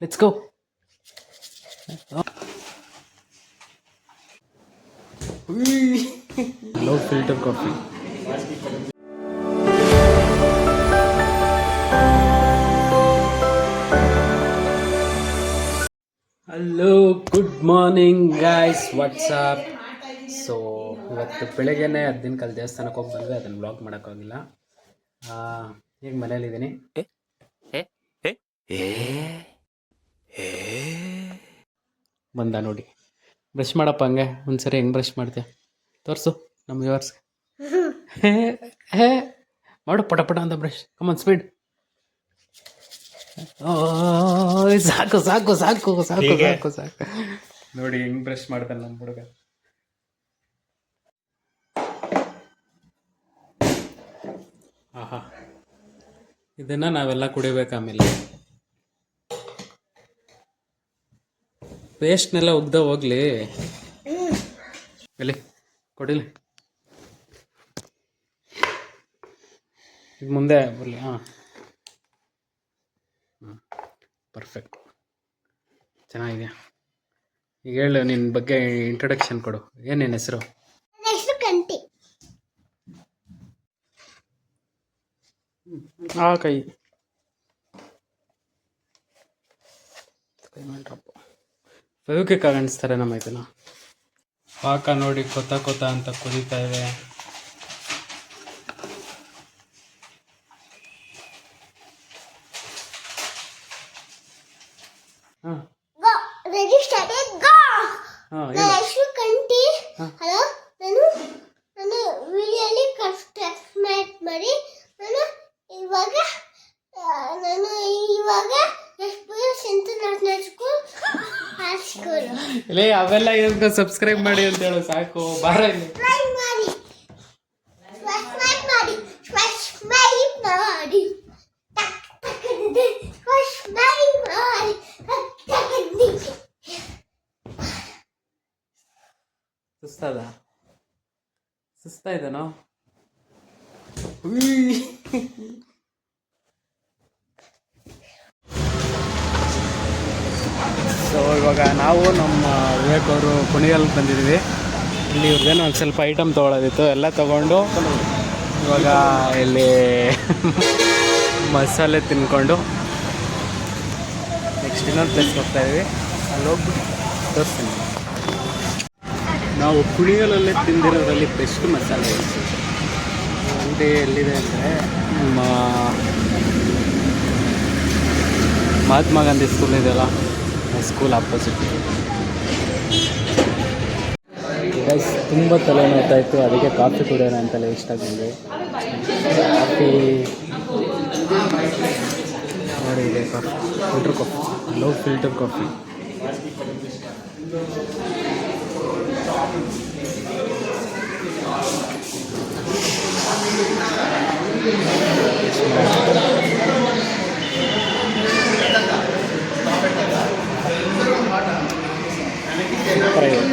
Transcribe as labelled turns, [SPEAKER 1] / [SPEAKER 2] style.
[SPEAKER 1] Let's go. Low filter coffee. Hello, good morning guys, WhatsApp. So ಇವತ್ತು ಬೆಳಗ್ಗೆನೇ 10 ಕಾಲ ದೇವಸ್ಥಾನಕ್ಕೆ ಹೋಗಿ ಬಂದರೆ ಅದನ್ನು ಬ್ಲಾಗ್ ಮಾಡೋಕ್ಕಾಗಿಲ್ಲ. ಈಗ ಮನೇಲಿದ್ದೀನಿ. ಬಂದ ನೋಡಿ, ಬ್ರಷ್ ಮಾಡಪ್ಪ. ಹಂಗೆ ಒಂದ್ಸರಿ ಹೆಂಗೆ ಬ್ರಷ್ ಮಾಡ್ತೀಯ ತೋರಿಸು ನಮ್ಮ ವ್ಯೂವರ್ಸ್ಗೆ. ಹೇ ಮಾಡು ಪಟ ಪಟ ಅಂತ ಬ್ರಷ್. ಕಮಾನ್ ಸ್ಪೀಡ್. ಸಾಕು ಸಾಕು ಸಾಕು ಸಾಕು ಸಾಕು ಸಾಕು. ನೋಡಿ ಹೆಂಗ್ ಬ್ರಷ್ ಮಾಡ್ತಾನೆ ನಮ್ಮ ಹುಡುಗ. ಆಹಾ, ಇದನ್ನ ನಾವೆಲ್ಲ ಕುಡಿಬೇಕು. ಆಮೇಲೆ ಪೇಸ್ಟ್ನೆಲ್ಲ ಉಗ್ದ ಹೋಗ್ಲಿ. ಎಲ್ಲಿ ಕೊಡಿಲಿ, ಈಗ ಮುಂದೆ ಬರಲಿ. ಹಾಂ, ಪರ್ಫೆಕ್ಟ್, ಚೆನ್ನಾಗಿದೆ. ಈಗ ಹೇಳು, ನಿನ್ನ ಬಗ್ಗೆ ಇಂಟ್ರೊಡಕ್ಷನ್ ಕೊಡು. ಏನು ನಿನ್ನ ಹೆಸರು? ಕೈ ಫೆವಿಕ್ವಿಕ್ ಕಾಣಿಸ್ತಾರೆ ನಮ್ಮ ಇದನ್ನ. ಪಾಕ ನೋಡಿ, ಕೊತ್ತ ಕೊತ್ತ ಅಂತ ಕುದೀತಾ ಇದೆ. ಹಾಂ ಇಲ್ಲೇ ಅವೆಲ್ಲ ಇವಾಗ ಸಬ್ಸ್ಕ್ರೈಬ್ ಮಾಡಿ ಅಂತ ಹೇಳು ಸಾಕು. ಬಾರ ಇಲ್ಲಿ. ಸುಸ್ತಾ ಇದ್ದಾನೋ? ಸೊ ಇವಾಗ ನಾವು ನಮ್ಮ ವಿವೇಕ್ ಅವರು ಕುಣಿಗಲ್ಗೆ ಬಂದಿದ್ದೀವಿ. ಇಲ್ಲಿ ಇವ್ರದ್ದೇನೋ ಒಂದು ಸ್ವಲ್ಪ ಐಟಮ್ ತೊಗೊಳೋದಿತ್ತು, ಎಲ್ಲ ತೊಗೊಂಡು ಇವಾಗ ಇಲ್ಲಿ ಮಸಾಲೆ ತಿನ್ಕೊಂಡು ನೆಕ್ಸ್ಟ್ ಇನ್ನೊಂದು ಪ್ಲೇಸ್ಗೆ ಹೋಗ್ತಾಯಿದ್ವಿ. ಅಲ್ಲಿ ಹೋಗ್ಬಿಟ್ಟು ತೋರಿಸ್ತೀನಿ. ನಾವು ಕುಣಿಗಲಲ್ಲೇ ತಿಂದಿರೋದ್ರಲ್ಲಿ ಬೆಸ್ಟ್ ಮಸಾಲೆ ಅಂಗಡಿ ಎಲ್ಲಿದೆ ಅಂದರೆ ನಮ್ಮ ಮಹಾತ್ಮ ಗಾಂಧಿ ಸ್ಕೂಲ್ ಇದೆಯಲ್ಲ, ಸ್ಕೂಲ್ ಆಪೋಸಿಟ್. ಗೈಸ್, ತುಂಬ ತಲೆ ನೋಡ್ತಾಯಿತ್ತು, ಅದಕ್ಕೆ ಕಾಫಿ ಕುಡಿಯೋಣ ಅಂತಲೇ ಇಷ್ಟ ಬಂದ್ವಿ. ಕಾಫಿ ನೋಡಿ, ಇದೆ coffee, filter coffee, low filter coffee. Super ಆಗಿದೆ.